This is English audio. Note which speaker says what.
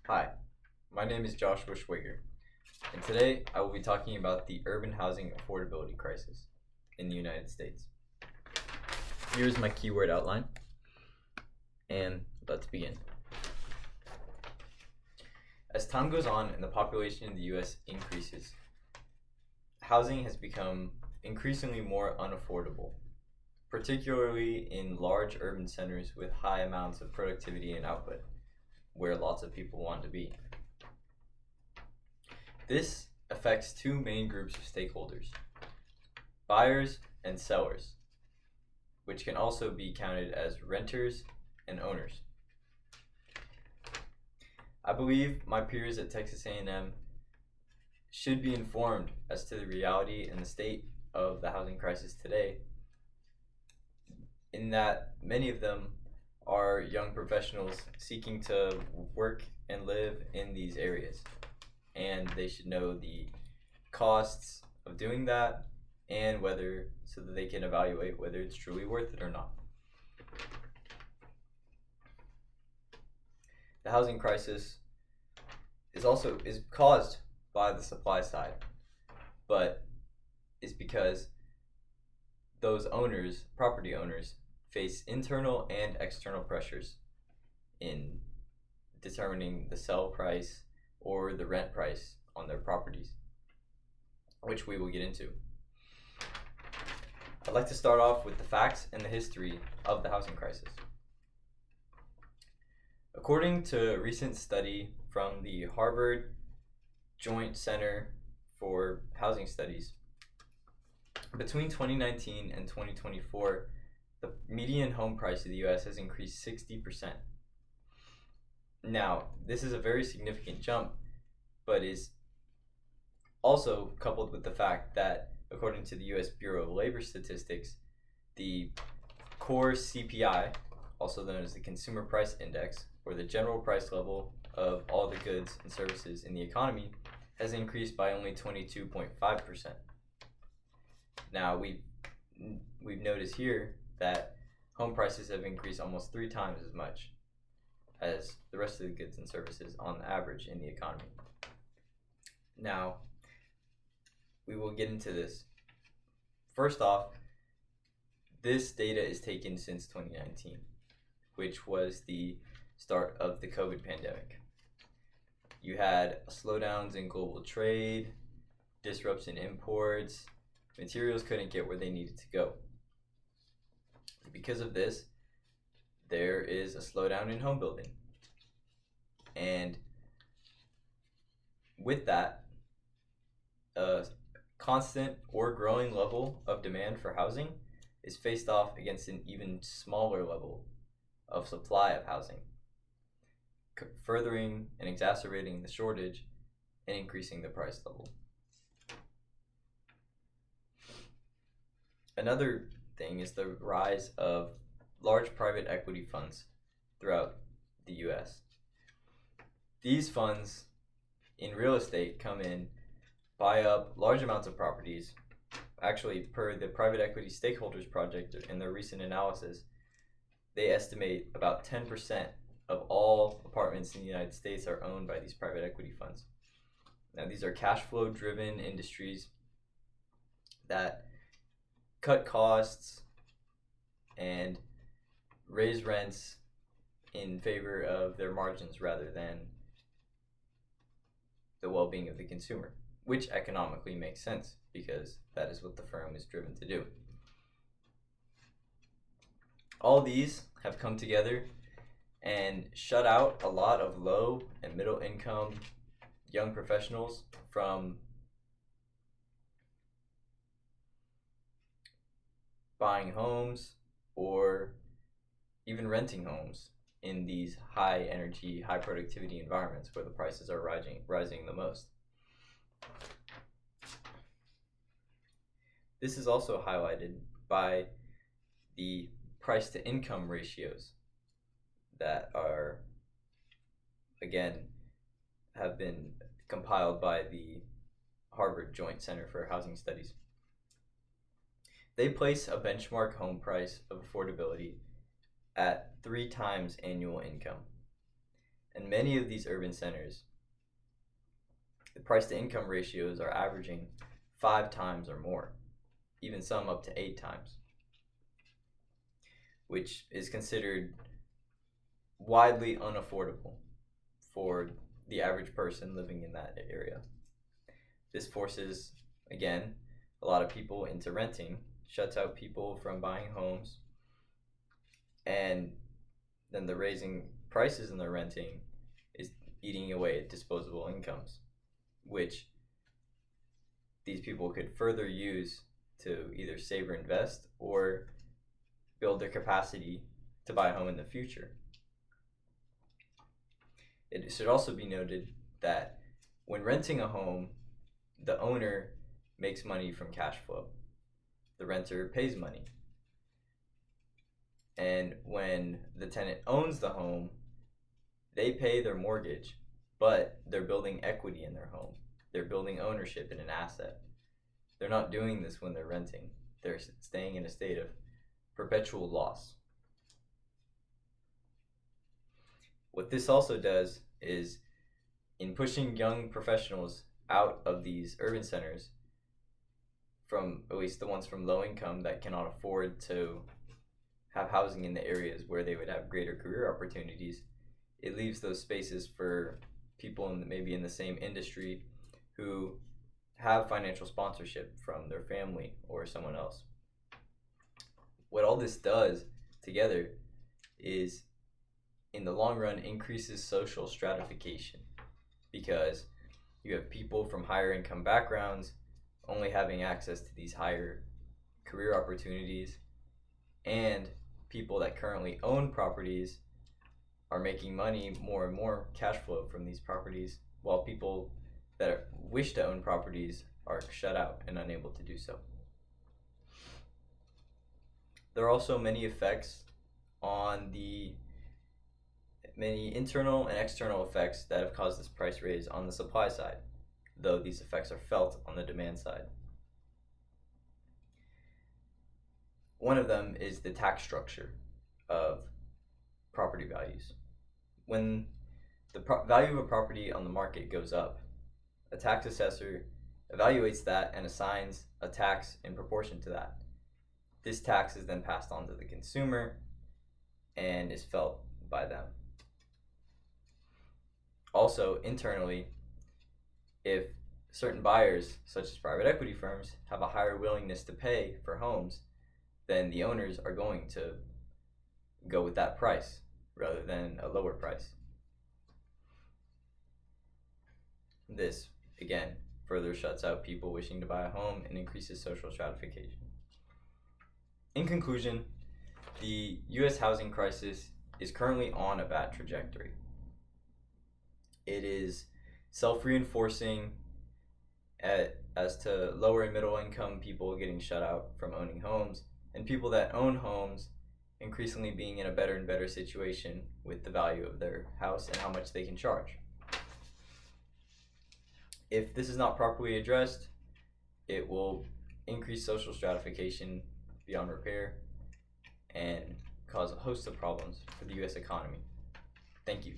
Speaker 1: Hi, my name is Joshua Schwiger, and today I will be talking about the urban housing affordability crisis in the United States. Here's my keyword outline, and let's begin. As time goes on and the population in the US increases, housing has become increasingly more unaffordable, particularly in large urban centers with high amounts of productivity and output, where lots of people want to be. This affects two main groups of stakeholders: buyers and sellers, which can also be counted as renters and owners. I believe my peers at Texas A&M should be informed as to the reality and the state of the housing crisis today, in that many of them are young professionals seeking to work and live in these areas, and they should know the costs of doing that and whether so that they can evaluate whether it's truly worth it or not. The housing crisis is caused by the supply side, but is because those owners, property owners, face internal and external pressures in determining the sell price or the rent price on their properties, which we will get into. I'd like to start off with the facts and the history of the housing crisis. According to a recent study from the Harvard Joint Center for Housing Studies, between 2019 and 2024, the median home price of the US has increased 60%. Now, this is a very significant jump, but is also coupled with the fact that, according to the US Bureau of Labor Statistics, the core CPI, also known as the Consumer Price Index, or the general price level of all the goods and services in the economy, has increased by only 22.5%. Now, we've noticed here that home prices have increased almost 3 times as much as the rest of the goods and services on average in the economy. Now, we will get into this. First off, this data is taken since 2019, which was the start of the COVID pandemic. You had slowdowns in global trade, disrupts in imports, materials couldn't get where they needed to go. Because of this, there is a slowdown in home building. And with that, a constant or growing level of demand for housing is faced off against an even smaller level of supply of housing, furthering and exacerbating the shortage and increasing the price level. Another thing is the rise of large private equity funds throughout the US. These funds in real estate come in, buy up large amounts of properties. Actually, per the Private Equity Stakeholders Project in their recent analysis, they estimate about 10% of all apartments in the United States are owned by these private equity funds. Now, these are cash flow driven industries that cut costs and raise rents in favor of their margins rather than the well-being of the consumer, which economically makes sense because that is what the firm is driven to do. All these have come together and shut out a lot of low and middle income young professionals from buying homes or even renting homes in these high energy, high productivity environments where the prices are rising the most. This is also highlighted by the price to income ratios that are, again, have been compiled by the Harvard Joint Center for Housing Studies. They place a benchmark home price of affordability at 3 times annual income. And many of these urban centers, the price to income ratios are averaging 5 times or more, even some up to 8 times, which is considered widely unaffordable for the average person living in that area. This forces, again, a lot of people into renting, shuts out people from buying homes, and then the raising prices in the renting is eating away at disposable incomes, which these people could further use to either save or invest or build their capacity to buy a home in the future. It should also be noted that when renting a home, the owner makes money from cash flow. The renter pays money. And when the tenant owns the home, they pay their mortgage, but they're building equity in their home. They're building ownership in an asset. They're not doing this when they're renting. They're staying in a state of perpetual loss. What this also does is, in pushing young professionals out of these urban centers, from at least the ones from low income that cannot afford to have housing in the areas where they would have greater career opportunities, it leaves those spaces for people maybe in the same industry who have financial sponsorship from their family or someone else. What all this does together is, in the long run, increases social stratification, because you have people from higher income backgrounds only having access to these higher career opportunities, and people that currently own properties are making money, more and more cash flow from these properties, while people that wish to own properties are shut out and unable to do so. There are also many effects on many internal and external effects that have caused this price raise on the supply side, though these effects are felt on the demand side. One of them is the tax structure of property values. When the value of a property on the market goes up, a tax assessor evaluates that and assigns a tax in proportion to that. This tax is then passed on to the consumer and is felt by them. Also, internally, if certain buyers, such as private equity firms, have a higher willingness to pay for homes, then the owners are going to go with that price rather than a lower price. This, again, further shuts out people wishing to buy a home and increases social stratification. In conclusion, the U.S. housing crisis is currently on a bad trajectory. It is self-reinforcing as to lower and middle income people getting shut out from owning homes, and people that own homes increasingly being in a better and better situation with the value of their house and how much they can charge. If this is not properly addressed, it will increase social stratification beyond repair and cause a host of problems for the U.S. economy. Thank you.